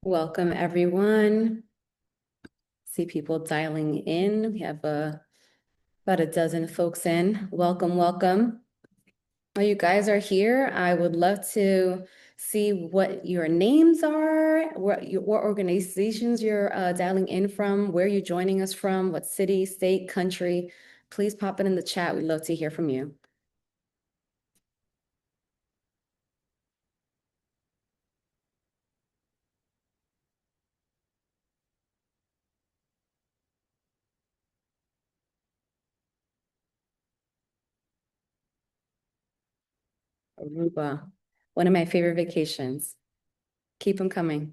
Welcome, everyone. See people dialing in. We have about a dozen folks in. Welcome, welcome. While you guys are here, I would love to see what your names are, what organizations you're dialing in from, where you're joining us from, what city, state, country. Please pop it in the chat. We'd love to hear from you. Aruba, one of my favorite vacations. Keep them coming.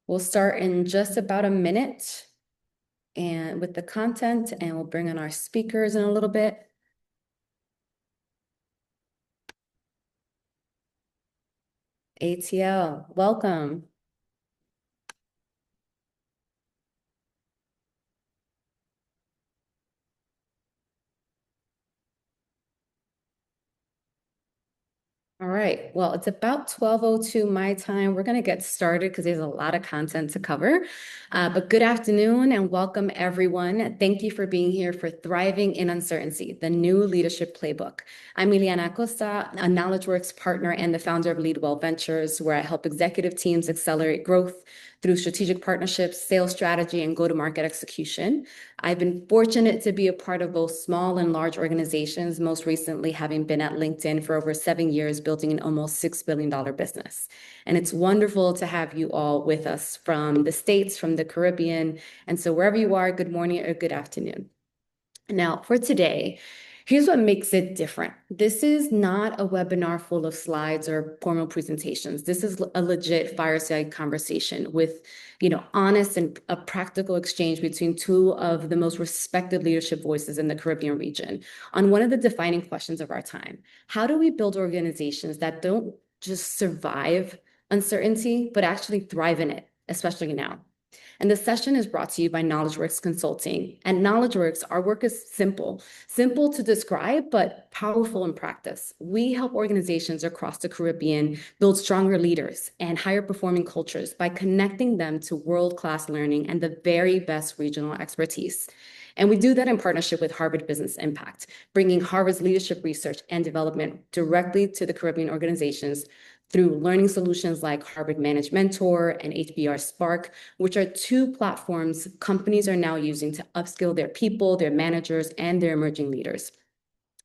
We'll start in just about a minute and with the content, and we'll bring in our speakers in a little bit. ATL, welcome. All right, well, it's about 12:02 my time. We're going to get started because there's a lot of content to cover. But good afternoon and welcome, everyone. Thank you for being here for Thriving in Uncertainty, the new leadership playbook. I'm Illianna Acosta, a KnowledgeWorks partner and the founder of Leadwell Ventures, where I help executive teams accelerate growth through strategic partnerships, sales strategy, and go-to-market execution. I've been fortunate to be a part of both small and large organizations, most recently having been at LinkedIn for over 7 years, building an almost $6 billion business. And it's wonderful to have you all with us from the States, from the Caribbean. And so wherever you are, good morning or good afternoon. Now, for today, here's what makes it different. This is not a webinar full of slides or formal presentations. This is a legit fireside conversation with, honest and a practical exchange between two of the most respected leadership voices in the Caribbean region on one of the defining questions of our time. How do we build organizations that don't just survive uncertainty, but actually thrive in it, especially now? And the session is brought to you by KnowledgeWorks Consulting. At KnowledgeWorks, our work is simple to describe, but powerful in practice. We help organizations across the Caribbean build stronger leaders and higher performing cultures by connecting them to world-class learning and the very best regional expertise. And we do that in partnership with Harvard Business Impact, bringing Harvard's leadership research and development directly to the Caribbean organizations through learning solutions like Harvard Managed Mentor and HBR Spark, which are two platforms companies are now using to upskill their people, their managers, and their emerging leaders.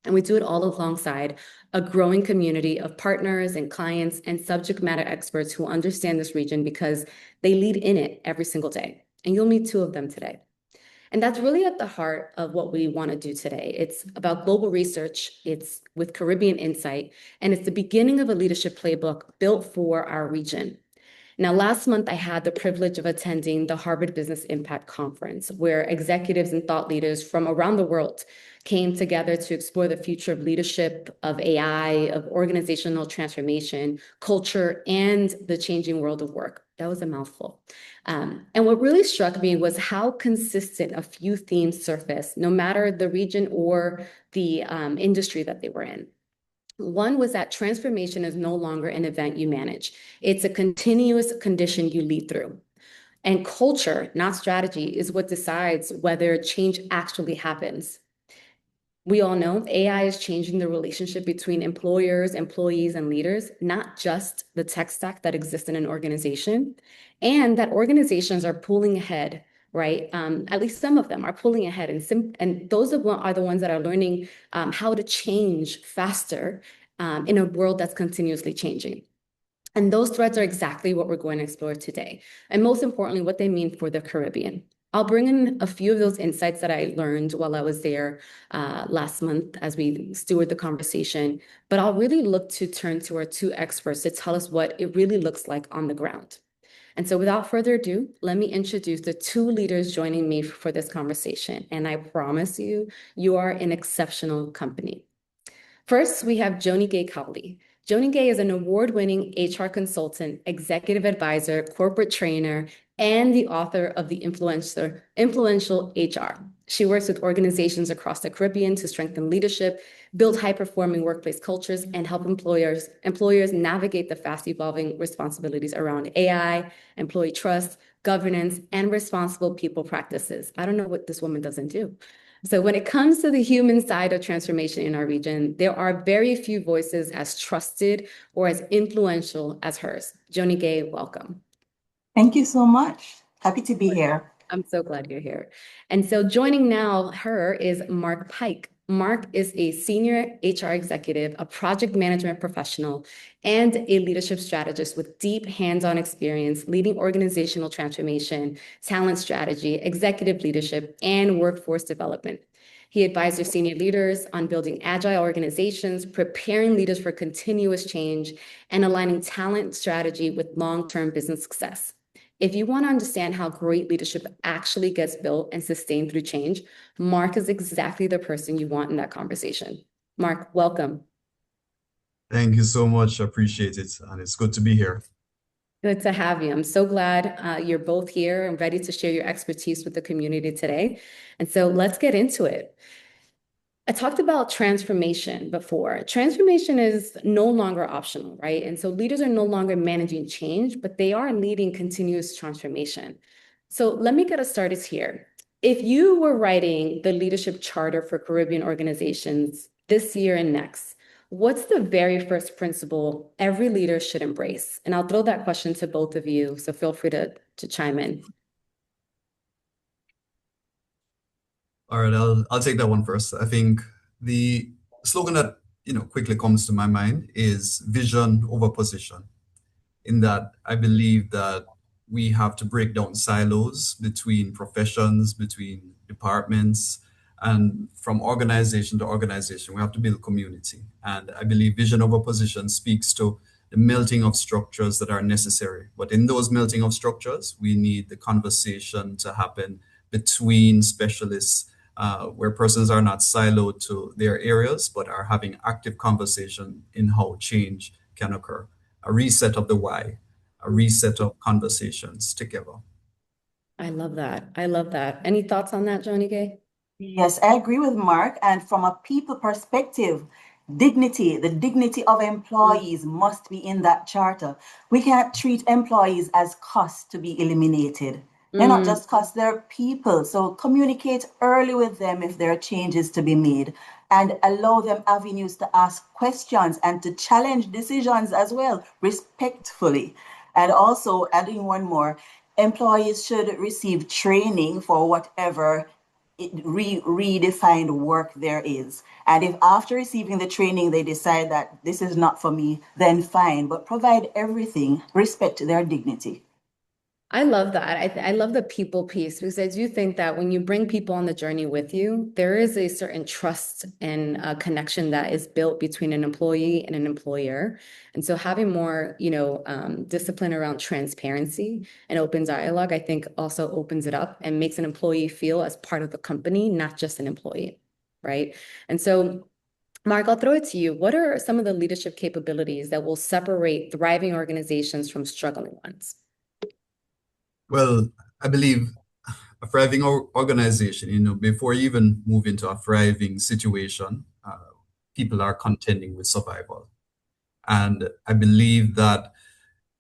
And we do it all alongside a growing community of partners and clients and subject matter experts who understand this region because they lead in it every single day. And you'll meet two of them today. And that's really at the heart of what we want to do today. It's about global research, it's with Caribbean insight, and it's the beginning of a leadership playbook built for our region. Now, last month, I had the privilege of attending the Harvard Business Impact Conference, where executives and thought leaders from around the world came together to explore the future of leadership, of AI, of organizational transformation, culture, and the changing world of work. That was a mouthful. And what really struck me was how consistent a few themes surfaced, no matter the region or the industry that they were in. One was that transformation is no longer an event you manage. It's a continuous condition you lead through. And culture, not strategy, is what decides whether change actually happens. We all know AI is changing the relationship between employers, employees, and leaders, not just the tech stack that exists in an organization, and that organizations are pulling ahead, right? At least some of them are pulling ahead, and those are the ones that are learning how to change faster in a world that's continuously changing. And those threads are exactly what we're going to explore today, and most importantly, what they mean for the Caribbean. I'll bring in a few of those insights that I learned while I was there last month as we steward the conversation, but I'll really look to turn to our two experts to tell us what it really looks like on the ground. And so without further ado, let me introduce the two leaders joining me for this conversation. And I promise you, you are in exceptional company. First, we have Joni-Gaye Crawley. Joni-Gaye is an award-winning HR consultant, executive advisor, corporate trainer, and the author of the influential HR. She works with organizations across the Caribbean to strengthen leadership, build high-performing workplace cultures, and help employers navigate the fast-evolving responsibilities around AI, employee trust, governance, and responsible people practices. I don't know what this woman doesn't do. So when it comes to the human side of transformation in our region, there are very few voices as trusted or as influential as hers. Joni-Gaye, welcome. Thank you so much. Happy to be here. I'm so glad you're here. And so joining now her is Mark Pike. Mark is a senior HR executive, a project management professional, and a leadership strategist with deep hands-on experience leading organizational transformation, talent strategy, executive leadership, and workforce development. He advises senior leaders on building agile organizations, preparing leaders for continuous change, and aligning talent strategy with long-term business success. If you want to understand how great leadership actually gets built and sustained through change, Mark is exactly the person you want in that conversation. Mark, welcome. Thank you so much. I appreciate it. And it's good to be here. Good to have you. I'm so glad you're both here and ready to share your expertise with the community today. And so let's get into it. I talked about transformation before. Transformation is no longer optional, right? And so leaders are no longer managing change, but they are leading continuous transformation. So let me get us started here. If you were writing the leadership charter for Caribbean organizations this year and next, what's the very first principle every leader should embrace? And I'll throw that question to both of you, so feel free to chime in. All right, I'll take that one first. I think the slogan that quickly comes to my mind is vision over position. In that, I believe that we have to break down silos between professions, between departments, and from organization to organization. We have to build community. And I believe vision over position speaks to the melting of structures that are necessary. But in those melting of structures, we need the conversation to happen between specialists, where persons are not siloed to their areas, but are having active conversation in how change can occur. A reset of the why, a reset of conversations together. I love that. I love that. Any thoughts on that, Joni-Gaye? Yes, I agree with Mark. And from a people perspective, the dignity of employees must be in that charter. We can't treat employees as costs to be eliminated. They're not Mm, just costs, they're people. So communicate early with them if there are changes to be made and allow them avenues to ask questions and to challenge decisions as well, respectfully. And also, adding one more, employees should receive training for whatever redefined work there is. And if after receiving the training they decide that this is not for me, then fine, but provide everything, respect their dignity. I love that. I love the people piece because I do think that when you bring people on the journey with you, there is a certain trust and connection that is built between an employee and an employer. And so having more, discipline around transparency and open dialogue, I think also opens it up and makes an employee feel as part of the company, not just an employee, right? And so Mark, I'll throw it to you. What are some of the leadership capabilities that will separate thriving organizations from struggling ones? Well, I believe a thriving organization, before you even move into a thriving situation, people are contending with survival. And I believe that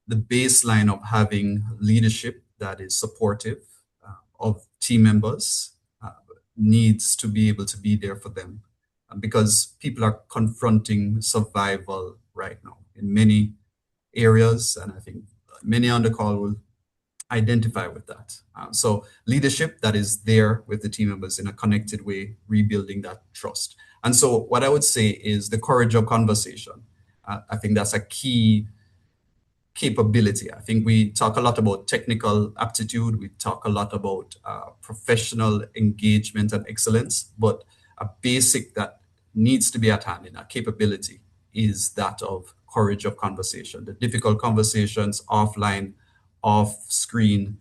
the baseline of having leadership that is supportive of team members needs to be able to be there for them, because people are confronting survival right now in many areas. And I think many on the call will identify with that. So leadership that is there with the team members in a connected way, rebuilding that trust. And so what I would say is the courage of conversation. I think that's a key capability. I think we talk a lot about technical aptitude. We talk a lot about professional engagement and excellence, but a basic that needs to be at hand in our capability is that of courage of conversation, the difficult conversations offline, off screen,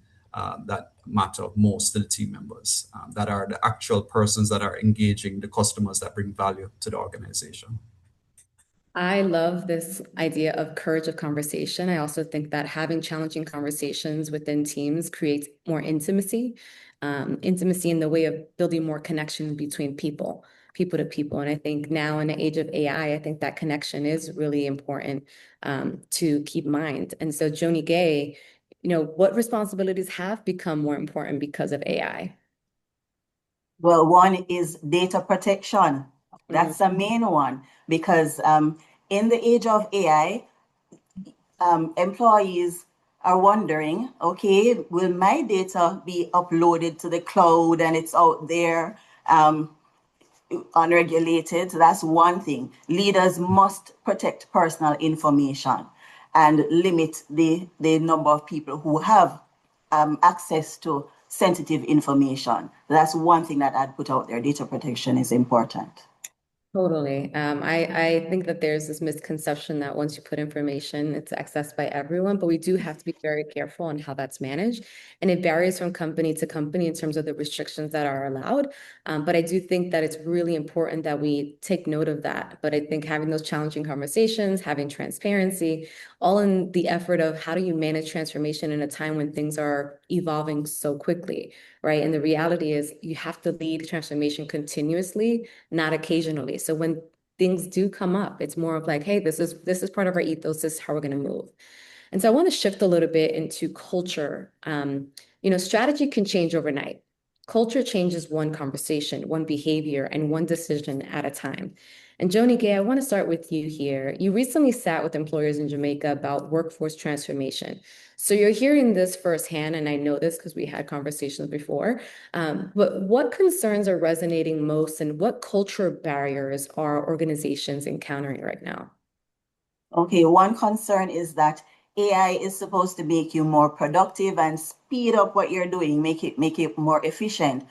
that matter most to the team members, that are the actual persons that are engaging the customers that bring value to the organization. I love this idea of courage of conversation. I also think that having challenging conversations within teams creates more intimacy, intimacy in the way of building more connection between people, people to people. And I think now in the age of AI, I think that connection is really important to keep in mind. And so, Joni-Gaye, what responsibilities have become more important because of AI? Well, one is data protection. Mm, That's the main one because in the age of AI, employees are wondering, okay, will my data be uploaded to the cloud and it's out there unregulated? So that's one thing. Leaders must protect personal information and limit the number of people who have access to sensitive information. That's one thing that I'd put out there. Data protection is important. Totally. I think that there's this misconception that once you put information, it's accessed by everyone, but we do have to be very careful on how that's managed. And it varies from company to company in terms of the restrictions that are allowed. But I do think that it's really important that we take note of that. But I think having those challenging conversations, having transparency, all in the effort of how do you manage transformation in a time when things are evolving so quickly, right? And the reality is you have to lead transformation continuously, not occasionally. So when things do come up, it's more of like, hey, this is part of our ethos. This is how we're going to move. And so I want to shift a little bit into culture. Strategy can change overnight. Culture changes one conversation, one behavior, and one decision at a time. And Joni-Gaye, I want to start with you here. You recently sat with employers in Jamaica about workforce transformation. So you're hearing this firsthand, and I know this because we had conversations before. But what concerns are resonating most, and what culture barriers are organizations encountering right now? Okay, one concern is that AI is supposed to make you more productive and speed up what you're doing, make it more efficient.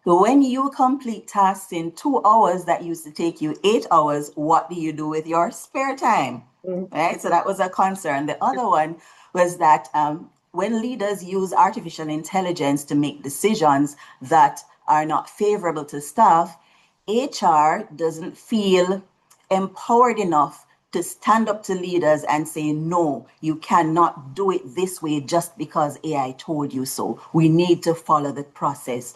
So when you complete tasks in 2 hours that used to take you 8 hours, what do you do with your spare time? Mm. Right? So that was a concern. The other one was that when leaders use artificial intelligence to make decisions that are not favorable to staff, HR doesn't feel empowered enough to stand up to leaders and say, no, you cannot do it this way just because AI told you so. We need to follow the process.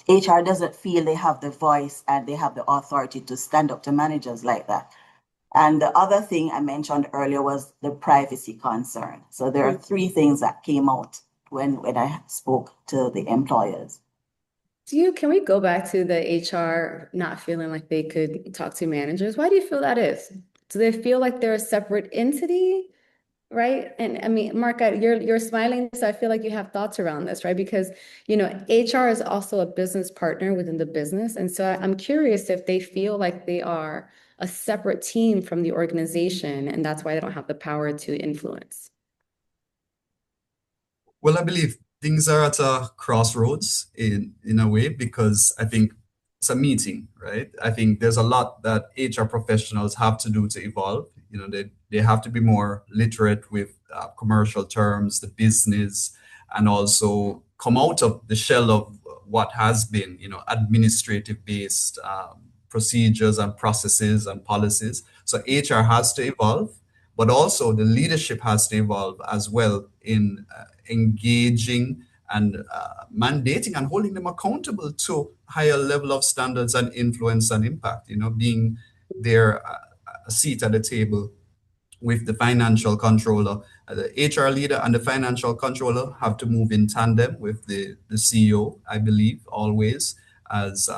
HR doesn't feel they have the voice and they have the authority to stand up to managers like that. And the other thing I mentioned earlier was the privacy concern. So there are three things that came out when I spoke to the employers. Can we go back to the HR not feeling like they could talk to managers? Why do you feel that is? Do they feel like they're a separate entity? Right. And I mean, Mark, you're smiling, so I feel like you have thoughts around this, right? Because, HR is also a business partner within the business. And so I'm curious if they feel like they are a separate team from the organization, and that's why they don't have the power to influence. Well, I believe things are at a crossroads in a way because I think it's a meeting, right? I think there's a lot that HR professionals have to do to evolve. They have to be more literate with commercial terms, the business, and also come out of the shell of what has been, administrative based procedures and processes and policies. So HR has to evolve, but also the leadership has to evolve as well in engaging and mandating and holding them accountable to higher level of standards and influence and impact, being their a seat at the table with the financial controller. The HR leader and the financial controller have to move in tandem with the CEO, I believe, always as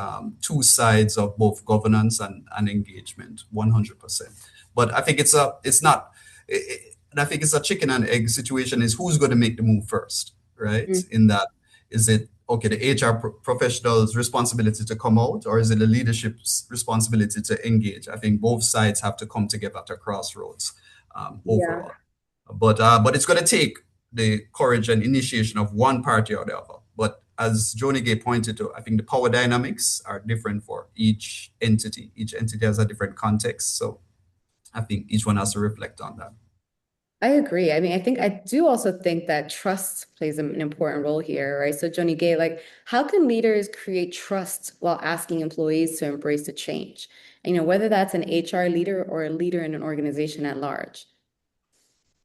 two sides of both governance and engagement, 100%. But I think it's not, and I think it's a chicken and egg situation is who's going to make the move first, right? Mm. In that, is it, okay, the HR professional's responsibility to come out, or is it the leadership's responsibility to engage? I think both sides have to come together at a crossroads Yeah. overall. But it's going to take the courage and initiation of one party or the other. But as Joni-Gaye pointed to, I think the power dynamics are different for each entity. Each entity has a different context. So I think each one has to reflect on that. I agree. I mean, I do also think that trust plays an important role here, right? So, Joni-Gaye, like, how can leaders create trust while asking employees to embrace the change? And, whether that's an HR leader or a leader in an organization at large.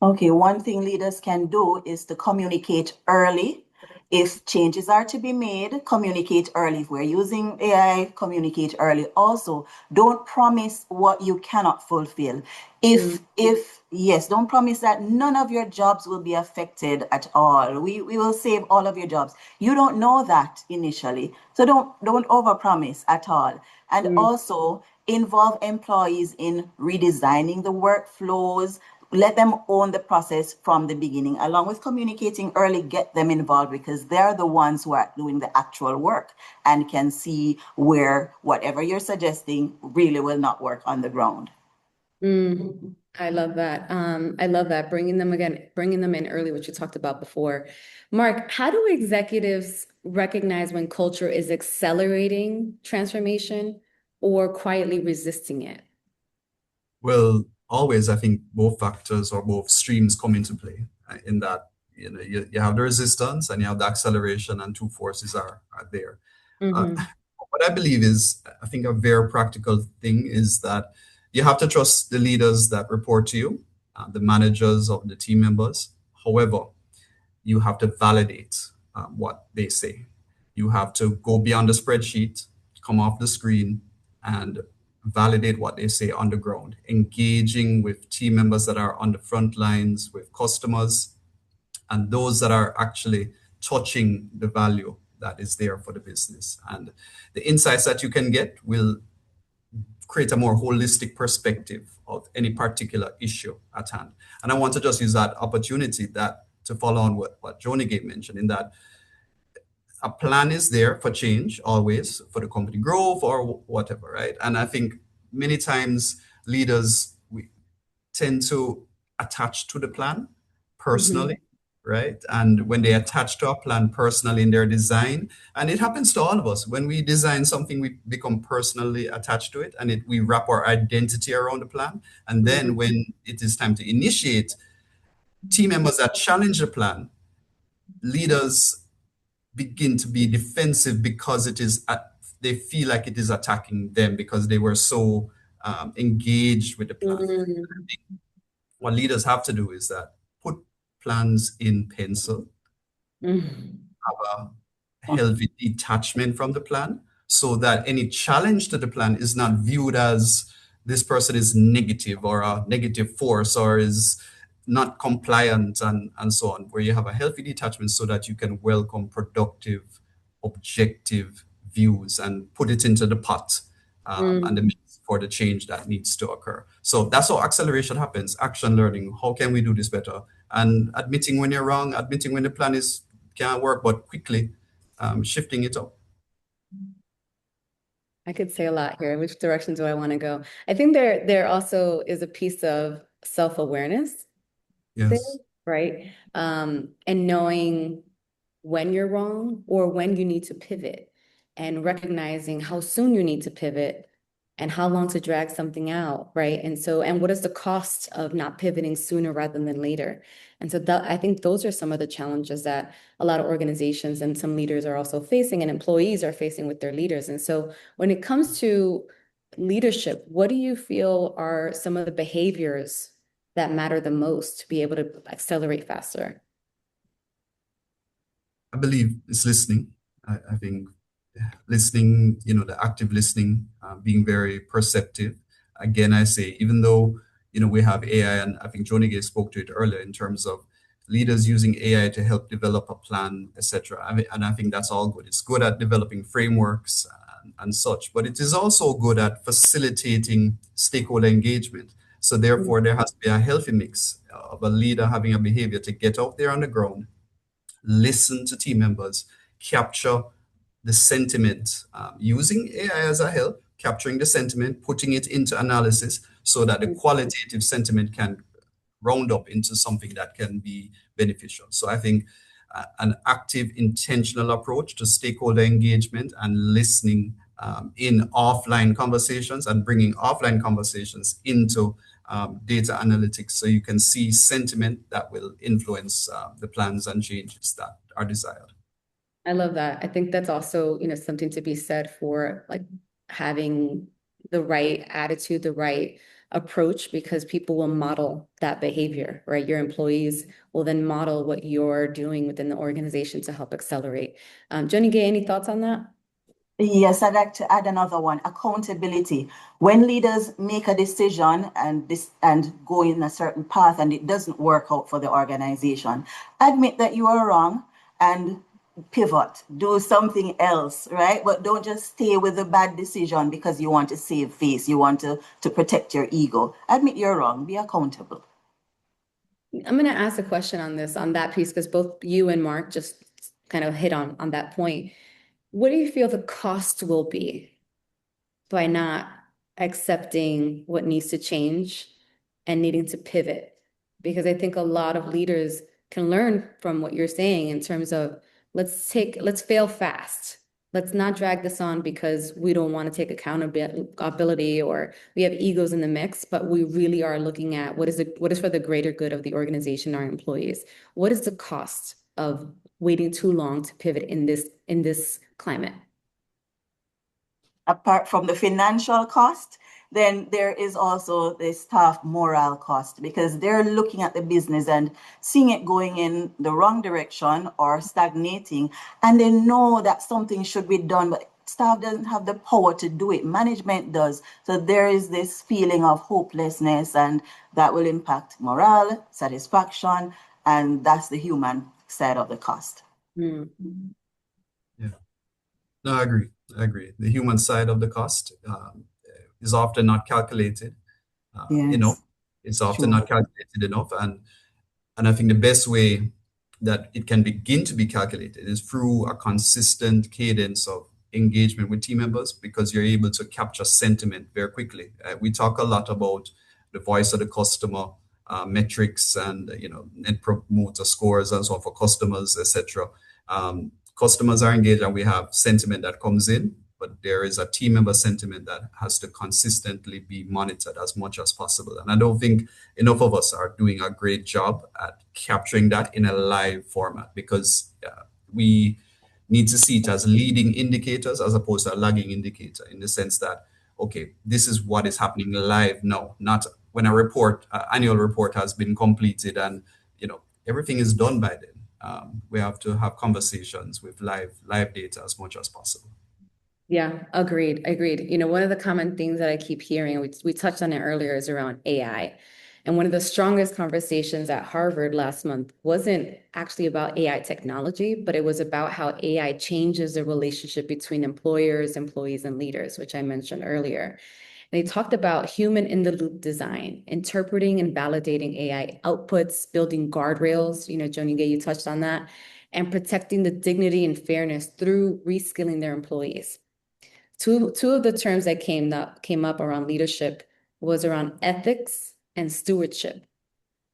Okay, one thing leaders can do is to communicate early. If changes are to be made, communicate early. If we're using AI, communicate early. Also, don't promise what you cannot fulfill. If yes, don't promise that none of your jobs will be affected at all. We will save all of your jobs. You don't know that initially. So don't overpromise at all. And Mm. also involve employees in redesigning the workflows. Let them own the process from the beginning, along with communicating early, get them involved because they're the ones who are doing the actual work and can see where whatever you're suggesting really will not work on the ground. I love that. I love that. Bringing them in early, which you talked about before. Mark, how do executives recognize when culture is accelerating transformation or quietly resisting it? Well, always, I think both factors or both streams come into play in that, you have the resistance and you have the acceleration, and two forces are there. Uh, Hmm. what I believe is, I think a very practical thing is that you have to trust the leaders that report to you, the managers of the team members. However, you have to validate what they say. You have to go beyond the spreadsheet, come off the screen, and validate what they say on the ground, engaging with team members that are on the front lines, with customers, and those that are actually touching the value that is there for the business. And the insights that you can get will create a more holistic perspective of any particular issue at hand. And I want to just use that opportunity that to follow on what Joni-Gaye mentioned, in that a plan is there for change always, for the company growth or whatever, right? And I think many times leaders, we tend to attach to the plan Hmm. personally, right? And when they attach to a plan personally in their design, and it happens to all of us, when we design something, we become personally attached to it, and we wrap our identity around the plan. And then when it is time to initiate, team members that challenge the plan, leaders begin to be defensive because they feel like it is attacking them because they were so engaged with the plan. Hmm. What leaders have to do is that put plans in pencil, Hmm. have a healthy detachment from the plan so that any challenge to the plan is not viewed as this person is negative or a negative force or is not compliant, and so on, where you have a healthy detachment so that you can welcome productive, objective views and put it into the pot, and the mix for the change that needs to occur. So that's how acceleration happens, action learning. How can we do this better? And admitting when you're wrong, admitting when the plan is can't work, but quickly shifting it up. I could say a lot here. Which direction do I want to go? I think there also is a piece of self-awareness Yes. thing, right? And knowing when you're wrong or when you need to pivot and recognizing how soon you need to pivot and how long to drag something out, right? And what is the cost of not pivoting sooner rather than later? And so that I think those are some of the challenges that a lot of organizations and some leaders are also facing and employees are facing with their leaders. And so when it comes to leadership, what do you feel are some of the behaviors that matter the most to be able to accelerate faster? I believe it's listening. I think listening, the active listening, being very perceptive. Again, I say, even though, we have AI, and I think Joni-Gaye spoke to it earlier in terms of leaders using AI to help develop a plan, etc. And I think that's all good. It's good at developing frameworks and such, but it is also good at facilitating stakeholder engagement. So therefore, there has to be a healthy mix of a leader having a behavior to get out there on the ground, listen to team members, capture the sentiment, using AI as a help, capturing the sentiment, putting it into analysis so that the qualitative sentiment can round up into something that can be beneficial. So I think an active, intentional approach to stakeholder engagement and listening in offline conversations and bringing offline conversations into data analytics, so you can see sentiment that will influence the plans and changes that are desired. I love that. I think that's also, something to be said for like having the right attitude, the right approach, because people will model that behavior, right? Your employees will then model what you're doing within the organization to help accelerate. Joni-Gaye, any thoughts on that? Yes, I'd like to add another one, accountability. When leaders make a decision and go in a certain path and it doesn't work out for the organization, admit that you are wrong and pivot, do something else, right? But don't just stay with the bad decision because you want to save face, you want to protect your ego. Admit you're wrong, be accountable. I'm going to ask a question on that piece, because both you and Mark just kind of hit on that point. What do you feel the cost will be by not accepting what needs to change and needing to pivot? Because I think a lot of leaders can learn from what you're saying in terms of let's fail fast. Let's not drag this on because we don't want to take accountability or we have egos in the mix, but we really are looking at what is for the greater good of the organization, our employees. What is the cost of waiting too long to pivot in this climate? Apart from the financial cost, then there is also the staff morale cost, because they're looking at the business and seeing it going in the wrong direction or stagnating, and they know that something should be done, but staff doesn't have the power to do it. Management does. So there is this feeling of hopelessness, and that will impact morale, satisfaction, and that's the human side of the cost. Mm. Yeah. No, I agree. The human side of the cost is often not calculated enough. Yes, It's often true. not calculated enough, and I think the best way that it can begin to be calculated is through a consistent cadence of engagement with team members, because you're able to capture sentiment very quickly. We talk a lot about the voice of the customer, metrics, and net promoter scores and so on for customers, etc. Customers are engaged and we have sentiment that comes in, but there is a team member sentiment that has to consistently be monitored as much as possible. And I don't think enough of us are doing a great job at capturing that in a live format, because we need to see it as leading indicators as opposed to a lagging indicator, in the sense that, okay, this is what is happening live now, not when a annual report has been completed and everything is done by then. We have to have conversations with live data as much as possible. Yeah, agreed. One of the common things that I keep hearing, we touched on it earlier, is around AI. And one of the strongest conversations at Harvard last month wasn't actually about AI technology, but it was about how AI changes the relationship between employers, employees, and leaders, which I mentioned earlier. They talked about human in the loop design, interpreting and validating AI outputs, building guardrails, Joni-Gaye, you touched on that, and protecting the dignity and fairness through reskilling their employees. Two of the terms that came up around leadership was around ethics and stewardship.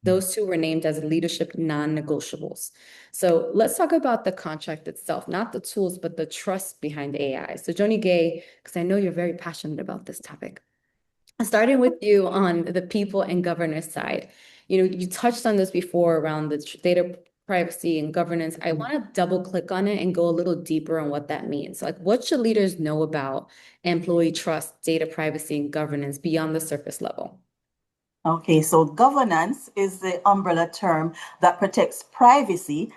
Those two were named as leadership non-negotiables. So let's talk about the contract itself, not the tools, but the trust behind AI. So Joni-Gaye, because I know you're very passionate about this topic. Starting with you on the people and governance side, you touched on this before around the data privacy and governance. I want to double click on it and go a little deeper on what that means. Like, what should leaders know about employee trust, data privacy, and governance beyond the surface level? Okay, so governance is the umbrella term that protects privacy,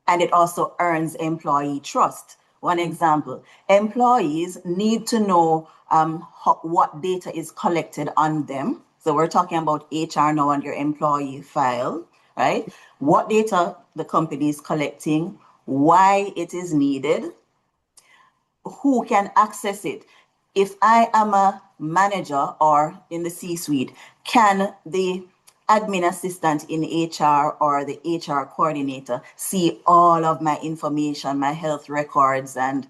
and it also earns employee trust. One example, employees need to know what data is collected on them. So we're talking about HR now on your employee file, right? What data the company is collecting, why it is needed, who can access it. If I am a manager or in the C-suite, can the admin assistant in HR or the HR coordinator see all of my information, my health records and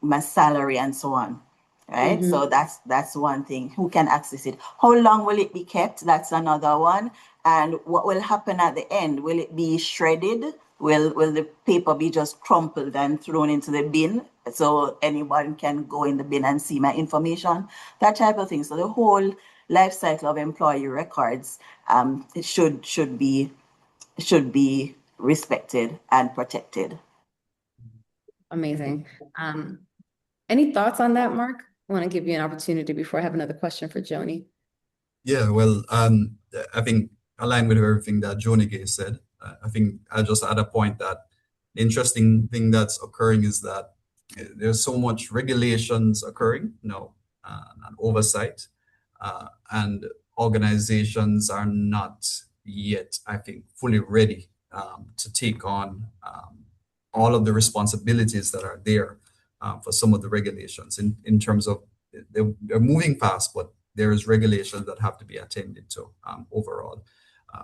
my salary and so on? Right? Mm-hmm. So that's one thing. Who can access it? How long will it be kept? That's another one. And what will happen at the end? Will it be shredded? Will the paper be just crumpled and thrown into the bin so anyone can go in the bin and see my information? That type of thing. So the whole life cycle of employee records it should be respected and protected. Amazing. Any thoughts on that, Mark? I want to give you an opportunity before I have another question for Joni. Yeah, well, I think aligned with everything that Joni-Gaye said, I think I'll just add a point that the interesting thing that's occurring is that there's so much regulations occurring now and oversight, and organizations are not yet, I think, fully ready to take on all of the responsibilities that are there for some of the regulations in terms of they're moving fast, but there is regulations that have to be attended to overall.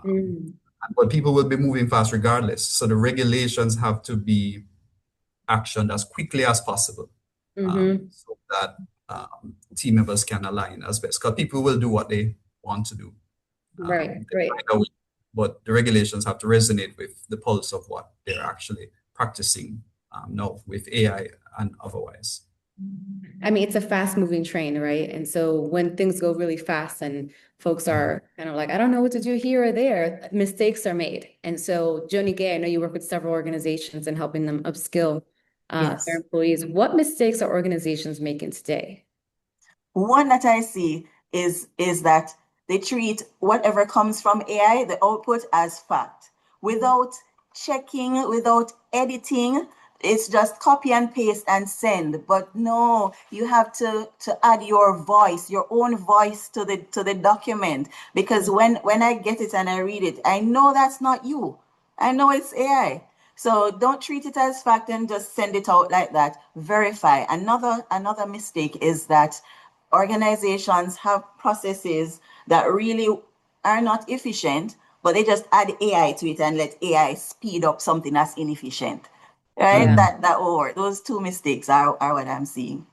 Mm, But people will be moving fast regardless. So the regulations have to be actioned as quickly as possible hmm. so that team members can align as best. Because people will do what they want to do. Right, They right. find a way, but the regulations have to resonate with the pulse of what they're actually practicing now with AI and otherwise. I mean, it's a fast moving train, right? And so when things go really fast and folks are kind of like, I don't know what to do here or there, mistakes are made. And so, Joni-Gaye, I know you work with several organizations and helping them upskill their Yes. employees. What mistakes are organizations making today? One that I see is that they treat whatever comes from AI, the output, as fact, without checking, without editing. It's just copy and paste and send. But no, you have to add your voice, your own voice to the document. Because when I get it and I read it, I know that's not you. I know it's AI. So don't treat it as fact and just send it out like that. Verify. Another mistake is that organizations have processes that really are not efficient, but they just add AI to it and let AI speed up something that's inefficient. Right? Yeah. That will work. Those two mistakes are what I'm seeing.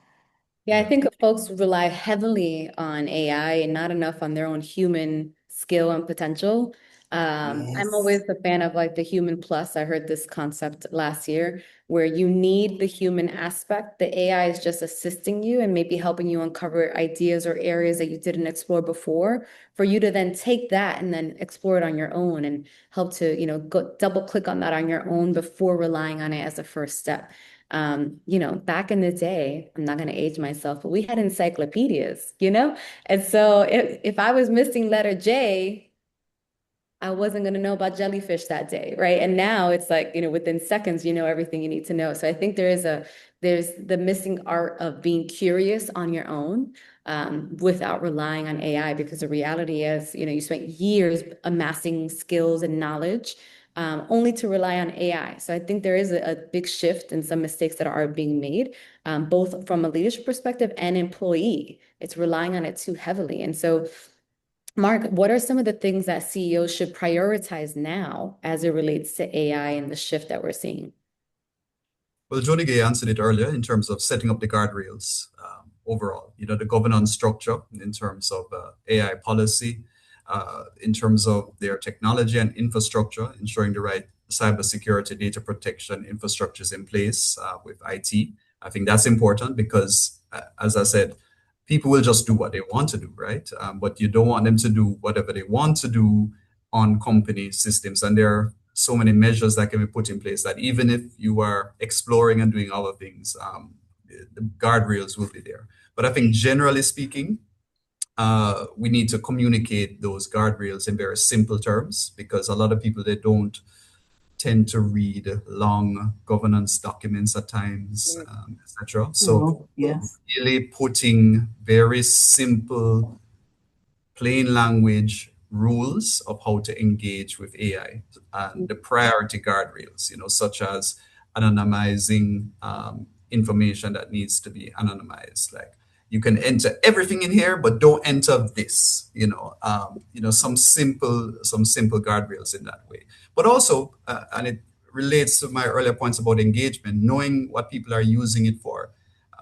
Yeah, I think folks rely heavily on AI and not enough on their own human skill and potential. I'm Yes. always a fan of like the human plus. I heard this concept last year where you need the human aspect. The AI is just assisting you and maybe helping you uncover ideas or areas that you didn't explore before, for you to then take that and then explore it on your own and help to, go double click on that on your own before relying on it as a first step. Back in the day, I'm not going to age myself, but we had encyclopedias, And so if I was missing letter J, I wasn't going to know about jellyfish that day, right? And now it's like, within seconds, you know everything you need to know. So I think there's the missing art of being curious on your own, without relying on AI, because the reality is, you spent years amassing skills and knowledge, only to rely on AI. So I think there is a big shift and some mistakes that are being made, both from a leadership perspective and employee. It's relying on it too heavily. And so Mark, what are some of the things that CEOs should prioritize now as it relates to AI and the shift that we're seeing? Well, Joni-Gaye answered it earlier in terms of setting up the guardrails overall, the governance structure in terms of AI policy, in terms of their technology and infrastructure, ensuring the right cybersecurity data protection infrastructures in place with IT. I think that's important because, as I said, people will just do what they want to do, right? But you don't want them to do whatever they want to do on company systems. And there are so many measures that can be put in place that even if you are exploring and doing other things, the guardrails will be there. But I think generally speaking, we need to communicate those guardrails in very simple terms because a lot of people, they don't tend to read long governance documents at times, etc. So Oh, yes. really putting very simple plain language rules of how to engage with AI and the priority guardrails, such as anonymizing information that needs to be anonymized. Like you can enter everything in here, but don't enter this. Some simple guardrails in that way. But also, and it relates to my earlier points about engagement, knowing what people are using it for,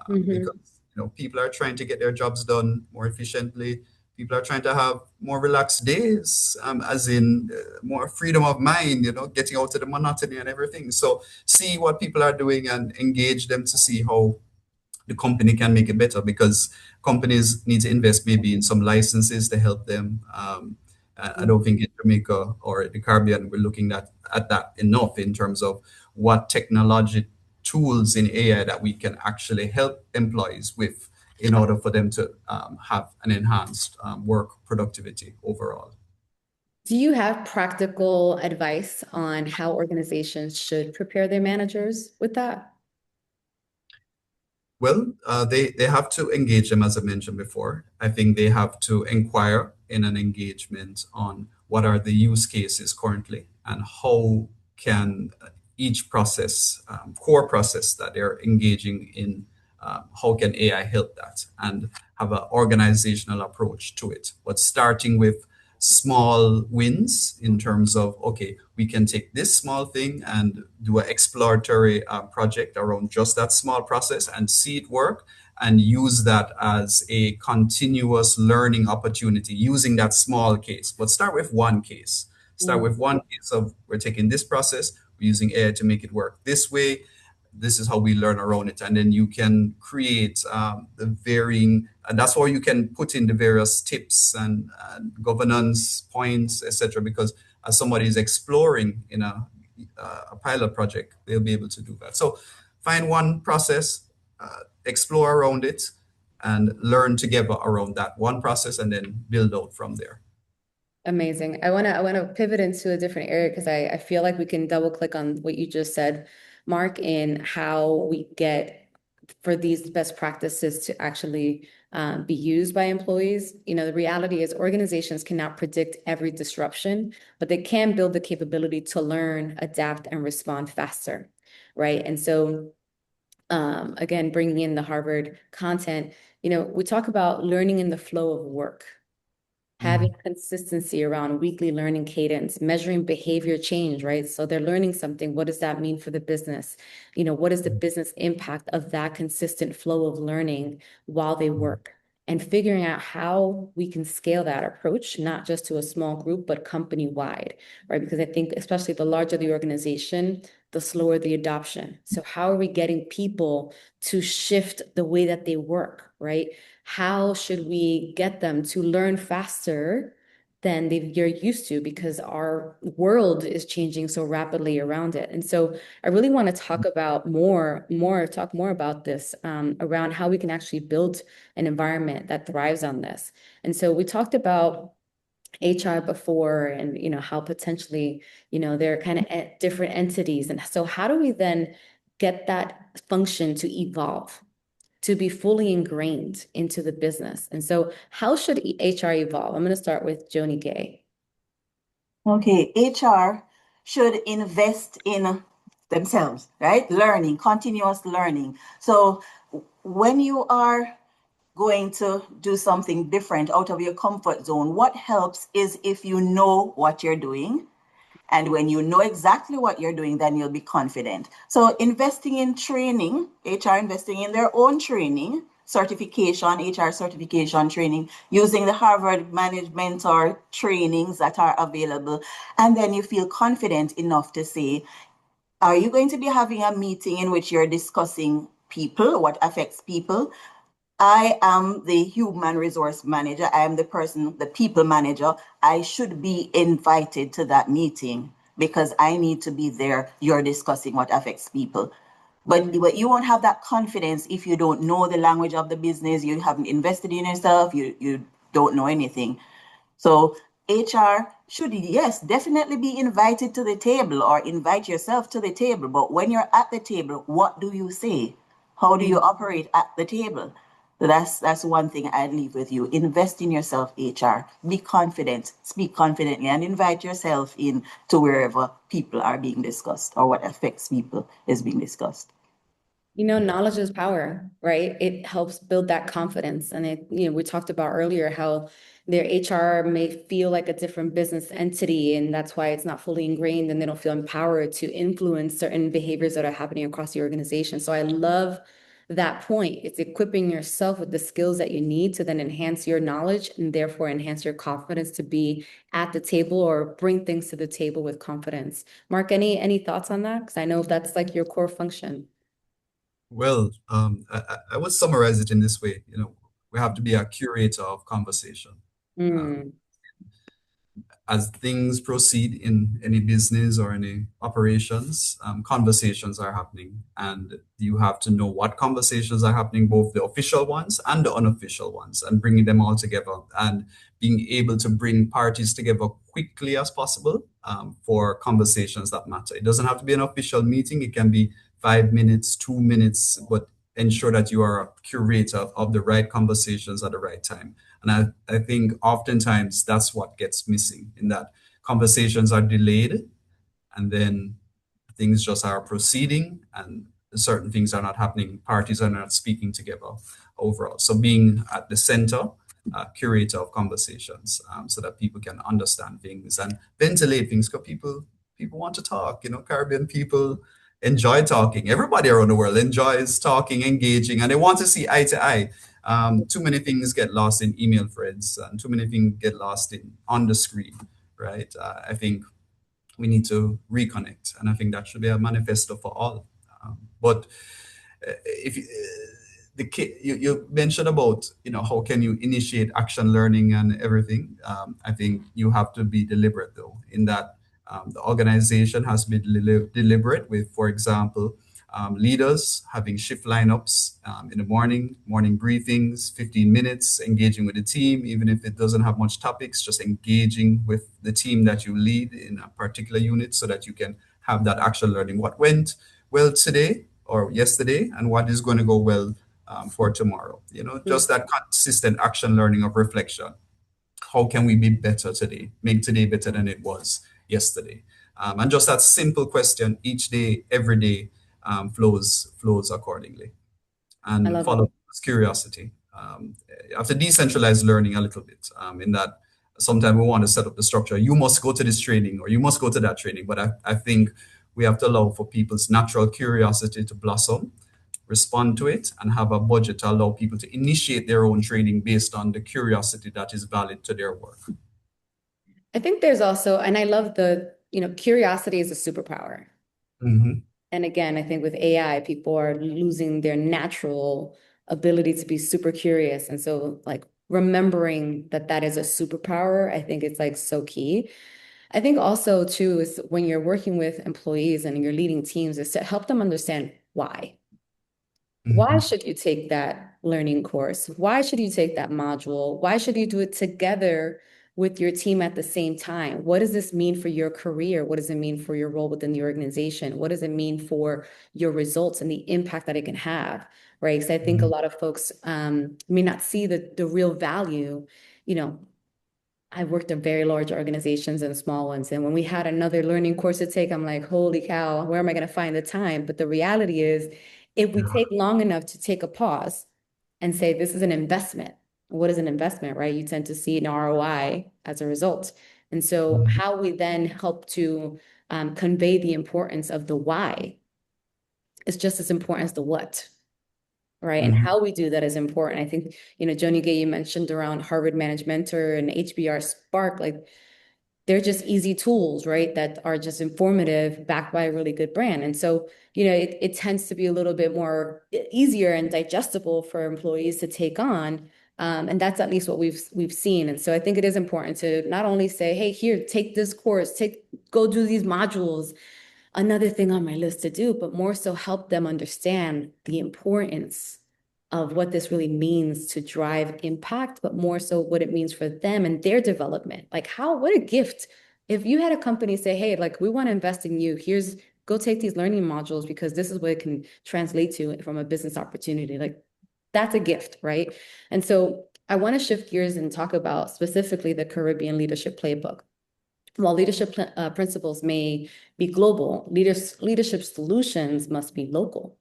because Hmm. people are trying to get their jobs done more efficiently. People are trying to have more relaxed days, as in more freedom of mind, getting out of the monotony and everything. So see what people are doing and engage them to see how the company can make it better, because companies need to invest maybe in some licenses to help them. I don't think in Jamaica or the Caribbean we're looking at that enough in terms of what technology tools in AI that we can actually help employees with in order for them to have an enhanced work productivity overall. Do you have practical advice on how organizations should prepare their managers with that? Well, they have to engage them, as I mentioned before. I think they have to inquire in an engagement on what are the use cases currently and how can each process, core process that they're engaging in, how can AI help that, and have an organizational approach to it. But starting with small wins in terms of, okay, we can take this small thing and do an exploratory project around just that small process and see it work, and use that as a continuous learning opportunity using that small case. But start with one case. Start with one case of, we're taking this process, we're using AI to make it work this way. This is how we learn around it. And then you can create the varying, and that's why you can put in the various tips and governance points, etc. Because as somebody is exploring in a pilot project, they'll be able to do that. So find one process, explore around it, and learn together around that one process, and then build out from there. Amazing. I want to pivot into a different area because I feel like we can double click on what you just said, Mark, in how we get for these best practices to actually be used by employees. You know, the reality is organizations cannot predict every disruption, but they can build the capability to learn, adapt, and respond faster, right? And so again, bringing in the Harvard content, you know, we talk about learning in the flow of work, having consistency around weekly learning cadence, measuring behavior change, right? So they're learning something. What does that mean for the business? You know, what is the business impact of that consistent flow of learning while they work? And figuring out how we can scale that approach, not just to a small group, but company-wide, right? Because I think especially the larger the organization, the slower the adoption. So how are we getting people to shift the way that they work, right? How should we get them to learn faster than you're used to, because our world is changing so rapidly around it. And so I really want to talk about talk more about this around how we can actually build an environment that thrives on this. And so we talked about HR before, and you know how potentially, you know, they're kind of different entities. And so how do we then get that function to evolve, to be fully ingrained into the business? And so how should HR evolve? I'm going to start with Joni-Gaye. Okay, HR should invest in themselves, right? Learning, continuous learning. So when you are going to do something different out of your comfort zone, what helps is if you know what you're doing. And when you know exactly what you're doing, then you'll be confident. So investing in training, HR investing in their own training, certification, HR certification training, using the Harvard Management or trainings that are available. And then you feel confident enough to say, are you going to be having a meeting in which you're discussing people, what affects people? I am the human resource manager. I am the person, the people manager. I should be invited to that meeting because I need to be there. You're discussing what affects people. But you won't have that confidence if you don't know the language of the business, you haven't invested in yourself, you don't know anything. So HR should, yes, definitely be invited to the table or invite yourself to the table. But when you're at the table, what do you say? How do you operate at the table? So that's one thing I'd leave with you. Invest in yourself, HR. Be confident, speak confidently, and invite yourself in to wherever people are being discussed or what affects people is being discussed. You know, knowledge is power, right? It helps build that confidence. And we talked about earlier how their HR may feel like a different business entity, and that's why it's not fully ingrained and they don't feel empowered to influence certain behaviors that are happening across the organization. So I love that point. It's equipping yourself with the skills that you need to then enhance your knowledge and therefore enhance your confidence to be at the table or bring things to the table with confidence. Mark, any thoughts on that? Because I know that's like your core function. Well, I would summarize it in this way. We have to be a curator of conversation. Um, Mm, as things proceed in any business or any operations, conversations are happening, and you have to know what conversations are happening, both the official ones and the unofficial ones, and bringing them all together and being able to bring parties together quickly as possible for conversations that matter. It doesn't have to be an official meeting, it can be 5 minutes, 2 minutes, but ensure that you are a curator of the right conversations at the right time. And I think oftentimes that's what gets missing in that conversations are delayed and then things just are proceeding and certain things are not happening. Parties are not speaking together overall. So being at the center, curator of conversations, so that people can understand things and ventilate things because people want to talk. Caribbean people enjoy talking. Everybody around the world enjoys talking, engaging, and they want to see eye to eye. Too many things get lost in email threads, and too many things get lost in on the screen, right? I think we need to reconnect, and I think that should be a manifesto for all. But if you, the kid you mentioned about how can you initiate action learning and everything. I think you have to be deliberate though in that the organization has to be deliberate with, for example, leaders having shift lineups in the morning briefings, 15 minutes, engaging with the team, even if it doesn't have much topics, just engaging with the team that you lead in a particular unit so that you can have that action learning. What went well today or yesterday, and what is going to go well for tomorrow? mm. Just that consistent action learning of reflection. How can we be better today? Make today better than it was yesterday. And just that simple question each day, every day, flows accordingly. I And love it. follow curiosity. You have to decentralize learning a little bit in that sometimes we want to set up the structure. You must go to this training or you must go to that training. But I think we have to allow for people's natural curiosity to blossom, respond to it, and have a budget to allow people to initiate their own training based on the curiosity that is valid to their work. I think there's also, and I love curiosity is a superpower. Mhm. And again, I think with AI, people are losing their natural ability to be super curious. And so, like, remembering that that is a superpower, I think it's like so key. I think also, too, is when you're working with employees and you're leading teams, is to help them understand why. Why Mhm. should you take that learning course? Why should you take that module? Why should you do it together with your team at the same time? What does this mean for your career? What does it mean for your role within the organization? What does it mean for your results and the impact that it can have? Right. Because I think a Mhm. lot of folks may not see the real value. You know, I've worked in very large organizations and small ones. And when we had another learning course to take, I'm like, holy cow, where am I going to find the time? But the reality is, if we Yeah. take long enough to take a pause and say, this is an investment, what is an investment, right? You tend to see an ROI as a result. And so, Mhm. how we then help to convey the importance of the why is just as important as the what, right? And Mhm. how we do that is important. I think, Joni-Gaye, you mentioned around Harvard Managed Mentor and HBR Spark, like they're just easy tools, right? That are just informative, backed by a really good brand. And so, it tends to be a little bit more easier and digestible for employees to take on. And that's at least what we've seen. And so I think it is important to not only say, hey, here, take this course, go do these modules, another thing on my list to do, but more so help them understand the importance of what this really means to drive impact, but more so what it means for them and their development. Like what a gift. If you had a company say, hey, like we want to invest in you, go take these learning modules because this is what it can translate to from a business opportunity. Like that's a gift, right? And so I want to shift gears and talk about specifically the Caribbean Leadership Playbook. While leadership principles may be global, leadership solutions must be local.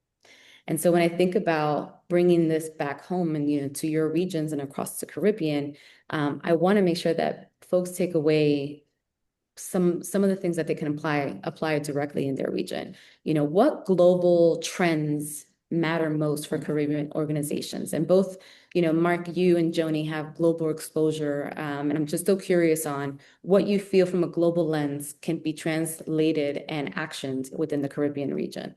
And so when I think about bringing this back home and to your regions and across the Caribbean, I want to make sure that folks take away some of the things that they can apply directly in their region. What global trends matter most for Caribbean organizations? And both, Mark, you and Joni have global exposure. And I'm just so curious on what you feel from a global lens can be translated and actioned within the Caribbean region.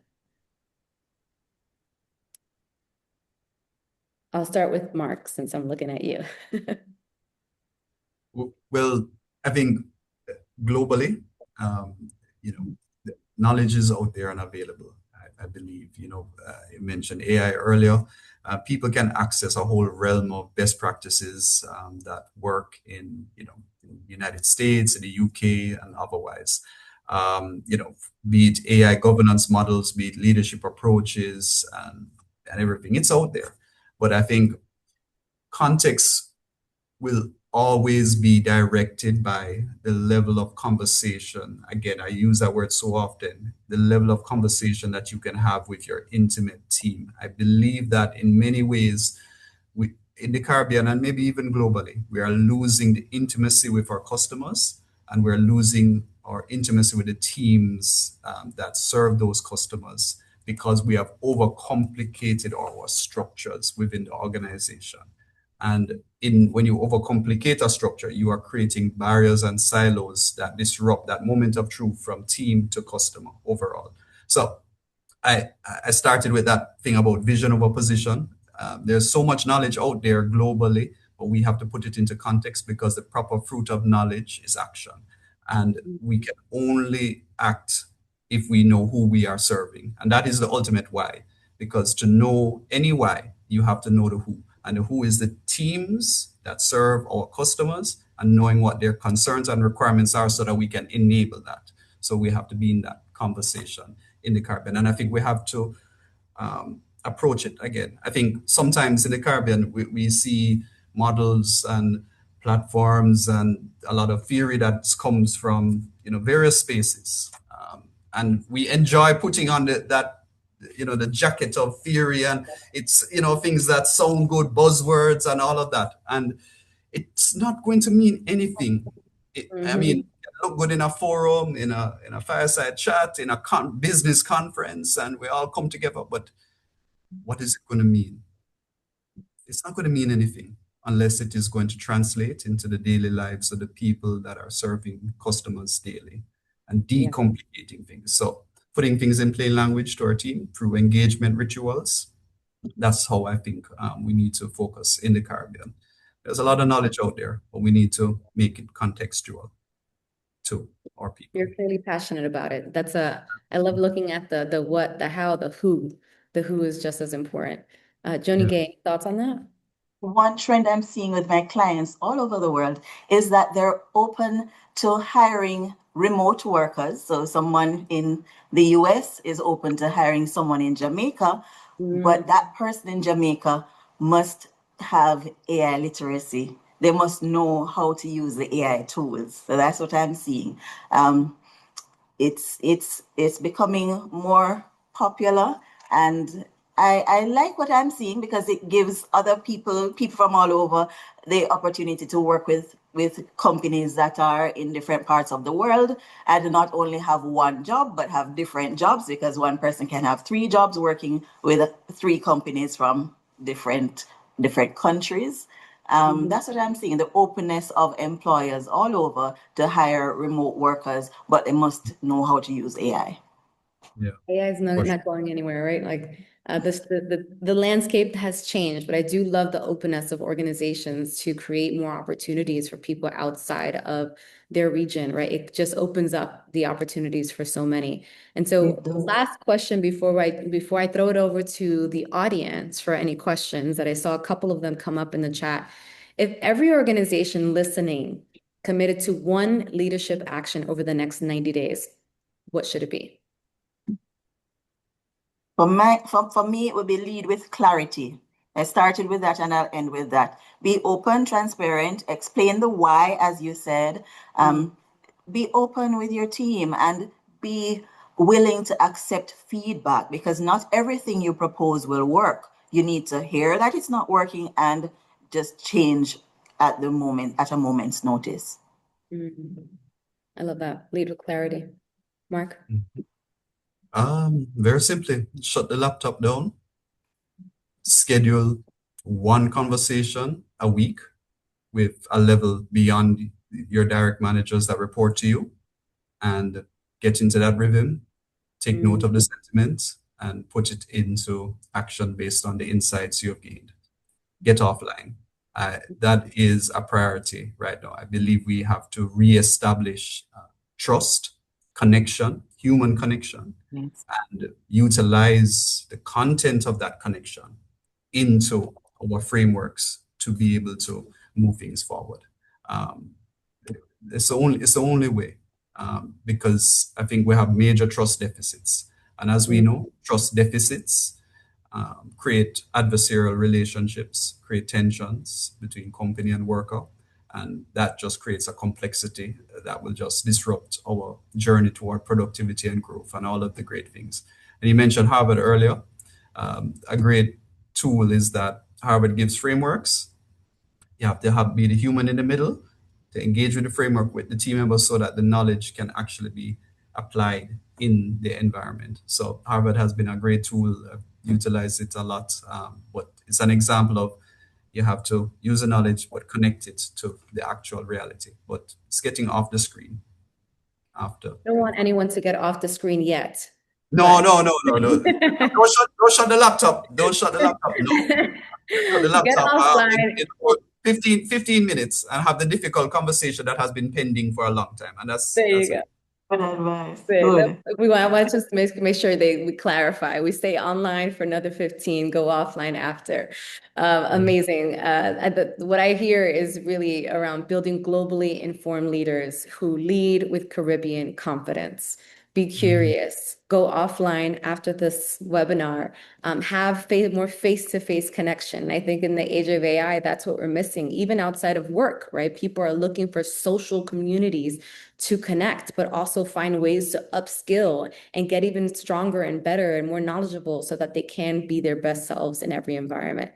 I'll start with Mark since I'm looking at you. Well, I think globally, um, you know, the knowledge is out there and available. I believe, you mentioned AI earlier. People can access a whole realm of best practices that work in the United States, in the UK, and otherwise. Be it AI governance models, be it leadership approaches, and everything. It's out there. But I think context will always be directed by the level of conversation. Again, I use that word so often, the level of conversation that you can have with your intimate team. I believe that in many ways, in the Caribbean and maybe even globally, we are losing the intimacy with our customers, and we're losing our intimacy with the teams that serve those customers because we have overcomplicated our structures within the organization. And when you overcomplicate a structure, you are creating barriers and silos that disrupt that moment of truth from team to customer overall. So I I started with that thing about vision over position. There's so much knowledge out there globally, but we have to put it into context because the proper fruit of knowledge is action. And we can only act if we know who we are serving. And that is the ultimate why. Because to know any why, you have to know the who. And the who is the teams that serve our customers and knowing what their concerns and requirements are so that we can enable that. So we have to be in that conversation in the Caribbean. And I think we have to approach it again. I think sometimes in the Caribbean, we see models and platforms and a lot of theory that comes from various spaces, and we enjoy putting on the jacket of theory, and it's things that sound good, buzzwords and all of that, and it's not going to mean anything. I mean, Mhm. it look good in a forum, in a fireside chat, in a business conference, and we all come together. But what is it going to mean? It's not going to mean anything unless it is going to translate into the daily lives of the people that are serving customers daily and Yeah, decomplicating things. So putting things in plain language to our team through engagement rituals, that's how I think we need to focus in the Caribbean. There's a lot of knowledge out there, but we need to make it contextual to our people. you're clearly passionate about it. I love looking at the what, the how, the who. The who is just as important. Yeah. Joni-Gaye, thoughts on that? One trend I'm seeing with my clients all over the world is that they're open to hiring remote workers. So someone in the US is open to hiring someone in Jamaica, Mm, but that person in Jamaica must have AI literacy. They must know how to use the AI tools. So that's what I'm seeing. Um, it's becoming more popular, and I like what I'm seeing because it gives other people from all over the opportunity to work with companies that are in different parts of the world and not only have one job but have different jobs, because one person can have three jobs working with three companies from different countries. mhm. That's what I'm seeing, the openness of employers all over to hire remote workers, but they must know how to use AI. Yeah, AI is for not going anywhere, right? Like the landscape has changed, but I do love the openness of organizations to create more opportunities for people outside of their region, right? It just opens up the opportunities for so many. And It so does. last question before I throw it over to the audience for any questions that I saw a couple of them come up in the chat. If every organization listening committed to one leadership action over the next 90 days, what should it be? For me, it would be lead with clarity. I started with that and I'll end with that. Be open, transparent, explain the why, as you said. Um, be open with your team and be willing to accept feedback, because not everything you propose will work. You need to hear that it's not working and just change at a moment's notice. Mhm. I love that. Lead with clarity. Mark? sure. Very simply, shut the laptop down, schedule one conversation a week with a level beyond your direct managers that report to you, and get into that rhythm, take note Mm, of the sentiment, and put it into action based on the insights you have gained. get offline. That is a priority right now. I believe we have to reestablish trust, connection, human connection, Yes. and utilize the content of that connection into our frameworks to be able to move things forward. Um, it's the only way, because I think we have major trust deficits. And as we know, trust deficits create adversarial relationships, create tensions between company and worker. And that just creates a complexity that will just disrupt our journey toward productivity and growth and all of the great things. And you mentioned Harvard earlier. A great tool is that Harvard gives frameworks. You have to be the human in the middle to engage with the framework with the team members so that the knowledge can actually be applied in the environment. So Harvard has been a great tool. I've utilized it a lot, but it's an example of you have to use the knowledge but connect it to the actual reality. But it's getting off the screen after. Don't want anyone to get off the screen yet, No, but no, no, no, no. Don't shut the laptop. Don't shut the laptop. No. Shut the get laptop offline. in 15 minutes and have the difficult conversation that has been pending for a long time. And There you that's go. it. Good advice. Good. Good. I want to just make sure we clarify. We stay online for another 15, go offline after. Amazing. What I hear is really around building globally informed leaders who lead with Caribbean confidence. Be curious, go offline after this webinar, have more face-to-face connection. I think in the age of AI, that's what we're missing, even outside of work, right? People are looking for social communities to connect, but also find ways to upskill and get even stronger and better and more knowledgeable so that they can be their best selves in every environment.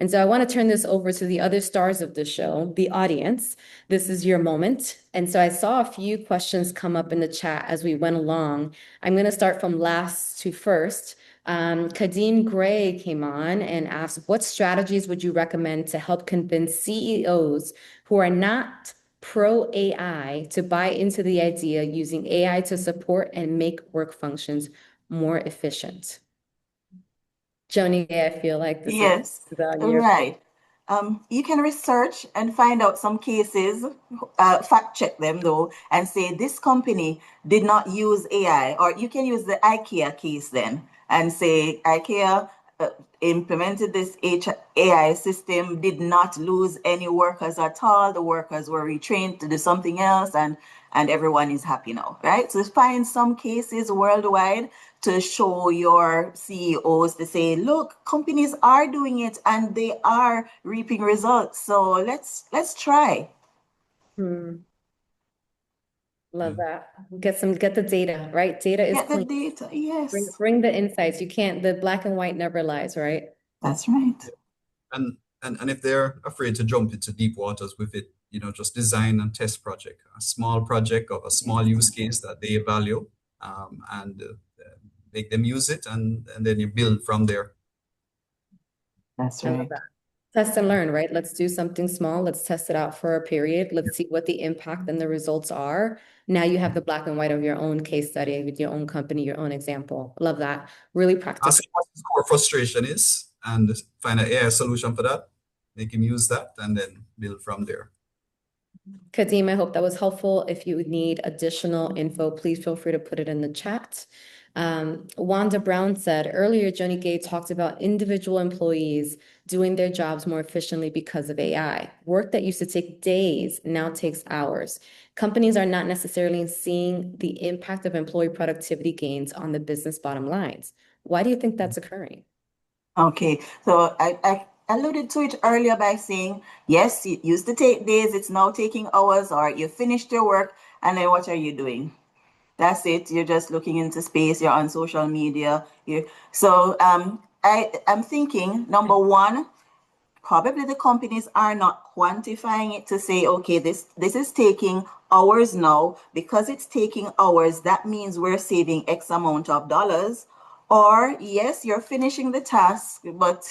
And so I want to turn this over to the other stars of the show, the audience. This is your moment. And so I saw a few questions come up in the chat as we went along. I'm going to start from last to first. Kadeem Gray came on and asked, what strategies would you recommend to help convince CEOs who are not pro AI to buy into the idea using AI to support and make work functions more efficient? Joni-Gaye, I feel like this Yes, is on your. right. You can research and find out some cases, fact check them though, and say this company did not use AI, or you can use the IKEA case then and say IKEA implemented this AI system, did not lose any workers at all. The workers were retrained to do something else, and everyone is happy now, right? So find some cases worldwide to show your CEOs to say, look, companies are doing it and they are reaping results. So let's try. Love that. Get the data, right? Data is Get the clean. data. Yes, Bring the insights. You can't, the black and white never lies, right? that's right. And if they're afraid to jump into deep waters with it, just design and test project, a small project of a small use case that they value, and make them use it, and then you build from there. That's I love right. that. Test and learn, right? Let's do something small. Let's test it out for a period. Let's see what the impact and the results are. Now you have the black and white of your own case study with your own company, your own example. Love that. Really practical. Ask him what his core frustration is and find an AI solution for that. Make him use that and then build from there. Kadeem, I hope that was helpful. If you need additional info, please feel free to put it in the chat. Wanda Brown said earlier, Joni-Gaye talked about individual employees doing their jobs more efficiently because of AI. Work that used to take days now takes hours. Companies are not necessarily seeing the impact of employee productivity gains on the business bottom lines. Why do you think that's occurring? Okay, so I alluded to it earlier by saying, yes, it used to take days, it's now taking hours, or you finished your work, and then what are you doing? That's it. You're just looking into space. You're on social media. I'm thinking, number one, probably the companies are not quantifying it to say, okay, this is taking hours now. Because it's taking hours, that means we're saving X amount of dollars. Or yes, you're finishing the task, but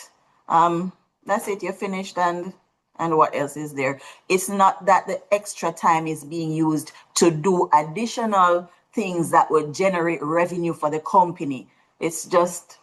that's it, you're finished, and what else is there? It's not that the extra time is being used to do additional things that would generate revenue for the company. It's just,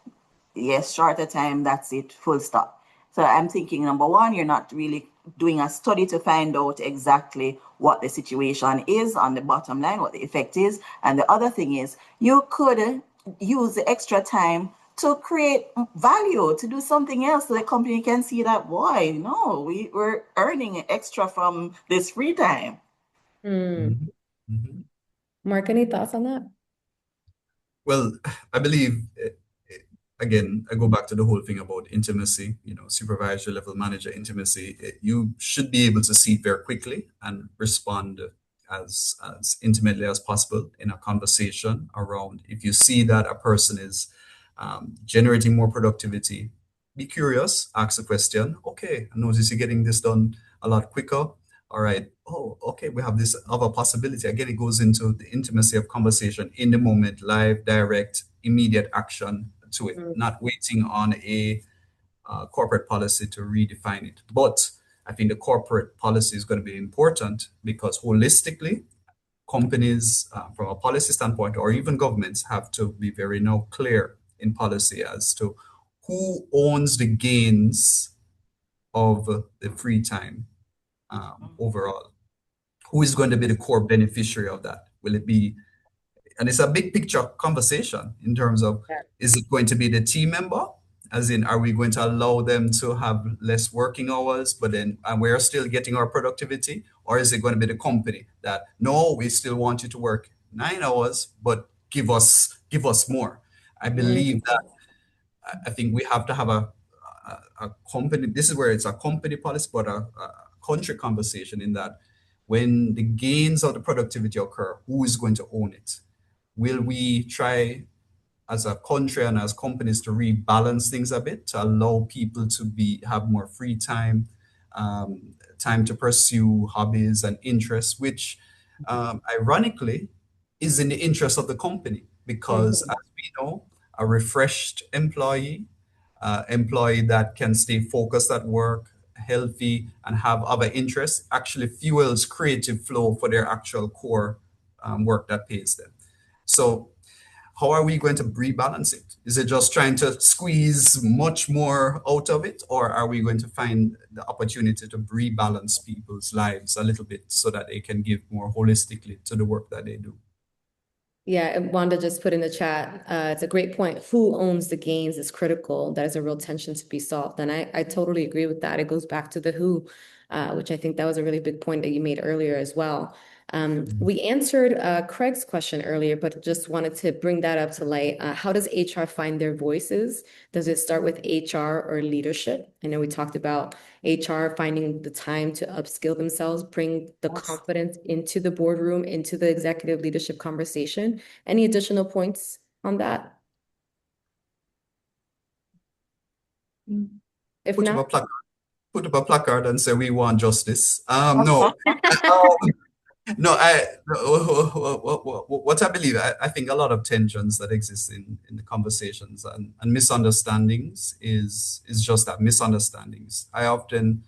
yes, shorter time, that's it, full stop. So I'm thinking, number one, you're not really doing a study to find out exactly what the situation is on the bottom line, what the effect is. And the other thing is, you could use the extra time to create value, to do something else so the company can see that, boy, no, we're earning extra from this free time. Mhm. Mhm. Mark, any thoughts on that? Well, I believe, again, I go back to the whole thing about intimacy, supervisory level manager intimacy. You should be able to see it very quickly and respond as intimately as possible in a conversation around. If you see that a person is generating more productivity, be curious, ask a question. Okay, I notice you're getting this done a lot quicker. All right. Oh, okay. We have this other possibility. Again, it goes into the intimacy of conversation in the moment, live, direct, immediate action to it, Mm, not waiting on a corporate policy to redefine it. But I think the corporate policy is going to be important because holistically, companies, from a policy standpoint, or even governments, have to be very now clear in policy as to who owns the gains of the free time overall. Who is going to be the core beneficiary of that? Will it be, and it's a big picture conversation in terms of, yeah. is it going to be the team member? As in, are we going to allow them to have less working hours, but then and we're still getting our productivity? Or is it going to be the company that, no, we still want you to work 9 hours, but give us more? I Mm, believe that I think we have to have a company. This is where it's a company policy, but a country conversation in that when the gains of the productivity occur, who is going to own it? Will we try as a country and as companies to rebalance things a bit to allow people to have more free time, time to pursue hobbies and interests, which ironically is in the interest of the company because, mhm. as we know, a refreshed employee that can stay focused at work, healthy, and have other interests actually fuels creative flow for their actual core work that pays them. So how are we going to rebalance it? Is it just trying to squeeze much more out of it, or are we going to find the opportunity to rebalance people's lives a little bit so that they can give more holistically to the work that they do? Yeah, and Wanda just put in the chat. It's a great point. Who owns the gains is critical. That is a real tension to be solved. And I totally agree with that. It goes back to the who, which I think that was a really big point that you made earlier as well. We answered Craig's question earlier, but just wanted to bring that up to light. How does HR find their voices? Does it start with HR or leadership? I know we talked about HR finding the time to upskill themselves, bring the Yes. confidence into the boardroom, into the executive leadership conversation. Any additional points on that? If Put up a not, placard, put up a placard and say we want justice. No, um, no. What I believe, I think a lot of tensions that exist in the conversations and misunderstandings is just that, misunderstandings. I often,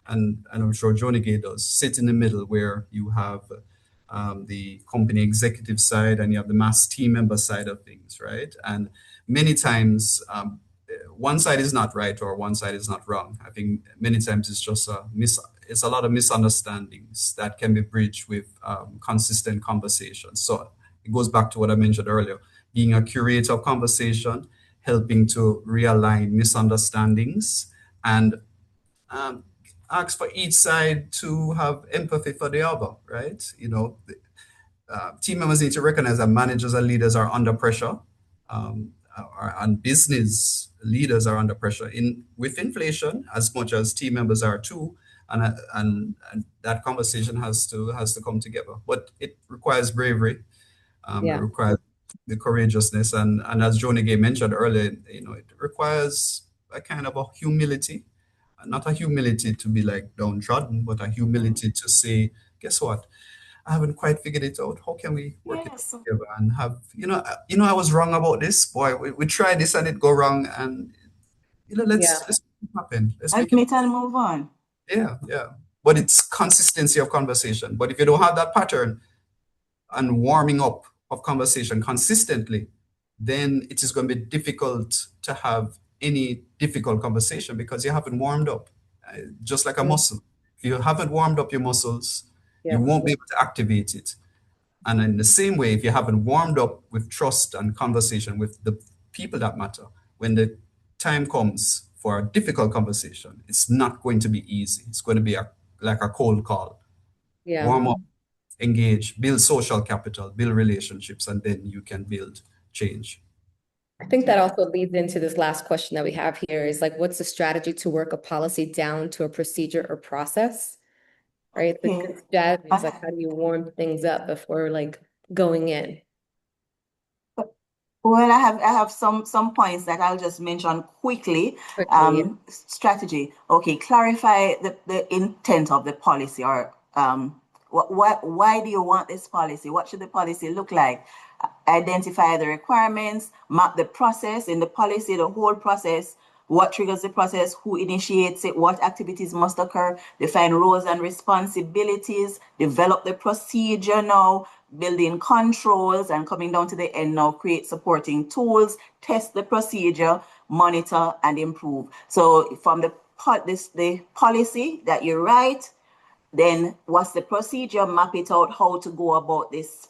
and I'm sure Joni-Gaye does, sit in the middle where you have the company executive side and you have the mass team member side of things, right? And many times, one side is not right or one side is not wrong. I think many times it's just it's a lot of misunderstandings that can be bridged with consistent conversations. So it goes back to what I mentioned earlier, being a curator of conversation, helping to realign misunderstandings and um, ask for each side to have empathy for the other, right? Team members need to recognize that managers and leaders are under pressure, and business leaders are under pressure in with inflation as much as team members are too. And that conversation has to come together. But it requires bravery. It yeah, requires the courageousness, and as Joni-Gaye mentioned earlier, it requires a kind of a humility, not a humility to be like downtrodden, but a humility to say, guess what? I haven't quite figured it out. How can we work it Yes. together and have, I was wrong about this. Boy, we tried this and it go wrong. And, yeah, let's make it happen. Let's make it. Admit and move on. Yeah, yeah. But it's consistency of conversation. But if you don't have that pattern and warming up of conversation consistently, then it is going to be difficult to have any difficult conversation because you haven't warmed up. Just like a muscle. If you haven't warmed up your muscles, you Yeah. won't be able to activate it. And in the same way, if you haven't warmed up with trust and conversation with the people that matter, when the time comes for a difficult conversation, it's not going to be easy. It's going to be like a cold call. Yeah. Warm up, engage, build social capital, build relationships, and then you can build change. I think that also leads into this last question that we have here is like, what's the strategy to work a policy down to a procedure or process? Right? The Okay. good strategy is like, how do you warm things up before like going in? Well, I have some points that I'll just mention quickly. Quickly. Strategy. Okay, clarify the intent of the policy, or why do you want this policy? What should the policy look like? Identify the requirements, map the process in the policy, the whole process, what triggers the process, who initiates it, what activities must occur, define roles and responsibilities, develop the procedure now, building controls, and coming down to the end now, create supporting tools, test the procedure, monitor, and improve. So from the policy that you write, then what's the procedure, map it out, how to go about this,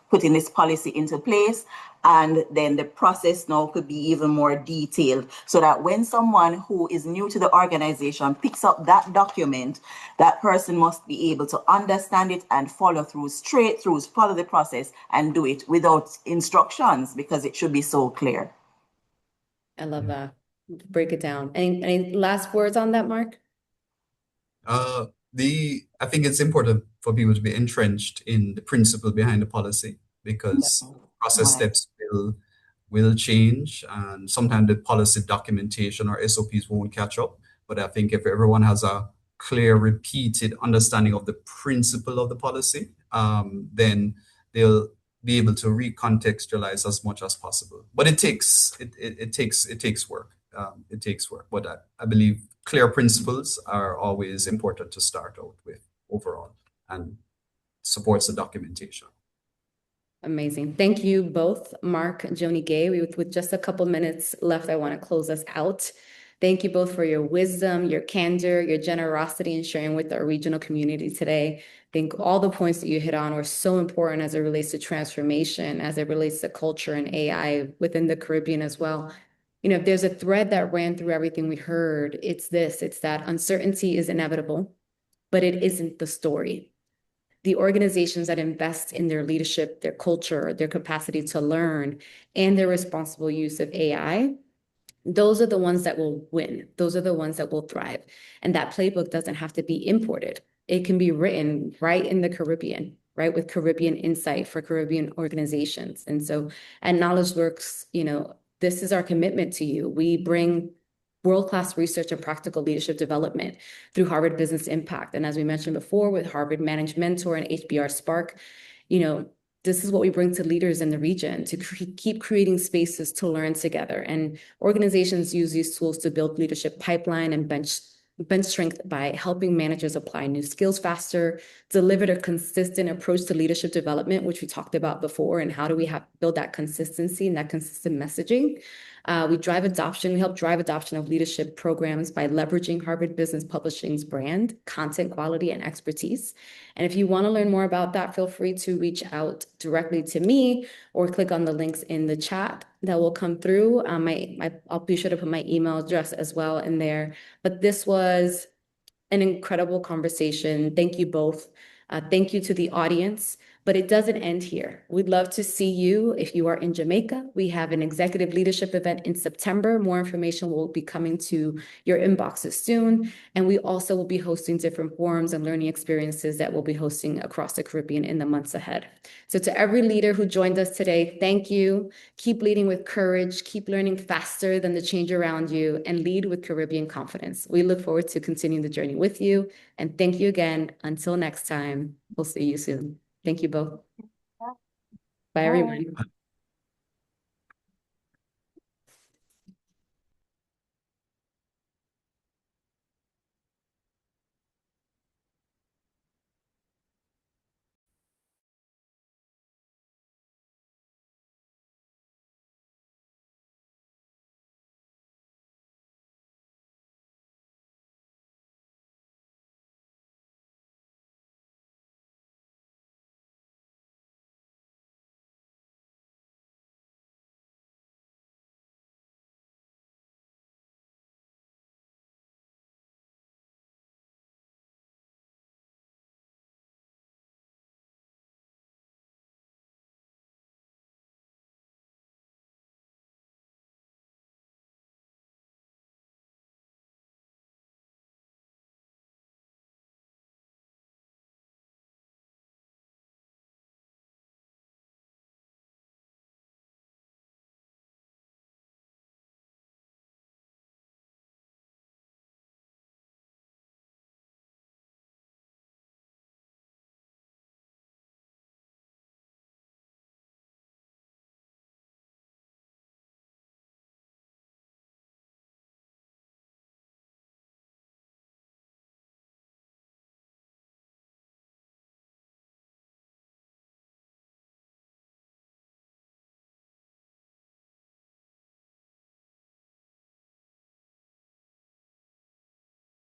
putting this policy into place. And then the process now could be even more detailed so that when someone who is new to the organization picks up that document, that person must be able to understand it and follow through, straight through, follow the process and do it without instructions, because it should be so clear. I love that. Break it down. Any last words on that, Mark? I think it's important for people to be entrenched in the principle behind the policy because process Right. steps will change, and sometimes the policy documentation or SOPs won't catch up. But I think if everyone has a clear, repeated understanding of the principle of the policy, then they'll be able to recontextualize as much as possible. But it takes work. It takes work. But I believe clear principles are always important to start out with overall, and supports the documentation. Amazing. Thank you both, Mark and Joni-Gaye. With just a couple minutes left, I want to close us out. Thank you both for your wisdom, your candor, your generosity in sharing with our regional community today. I think all the points that you hit on were so important as it relates to transformation, as it relates to culture and AI within the Caribbean as well. You know, if there's a thread that ran through everything we heard, it's that uncertainty is inevitable, but it isn't the story. The organizations that invest in their leadership, their culture, their capacity to learn, and their responsible use of AI, those are the ones that will win. Those are the ones that will thrive. And that playbook doesn't have to be imported. It can be written right in the Caribbean, right? With Caribbean insight for Caribbean organizations. And so at KnowledgeWorks, you know, this is our commitment to you. We bring world-class research and practical leadership development through Harvard Business Impact. And as we mentioned before, with Harvard Managed Mentor and HBR Spark, you know, this is what we bring to leaders in the region to keep creating spaces to learn together. And organizations use these tools to build leadership pipeline and bench strength by helping managers apply new skills faster, deliver a consistent approach to leadership development, which we talked about before, and how do we build that consistency and that consistent messaging. We help drive adoption of leadership programs by leveraging Harvard Business Publishing's brand, content quality, and expertise. And if you want to learn more about that, feel free to reach out directly to me or click on the links in the chat that will come through. I'll be sure to put my email address as well in there. But this was an incredible conversation. Thank you both. Thank you to the audience. But it doesn't end here. We'd love to see you if you are in Jamaica. We have an executive leadership event in September. More information will be coming to your inboxes soon. And we also will be hosting different forums and learning experiences that we'll be hosting across the Caribbean in the months ahead. So to every leader who joined us today, thank you. Keep leading with courage, keep learning faster than the change around you, and lead with Caribbean confidence. We look forward to continuing the journey with you. And thank you again. Until next time, we'll see you soon. Thank you both. Bye, everyone.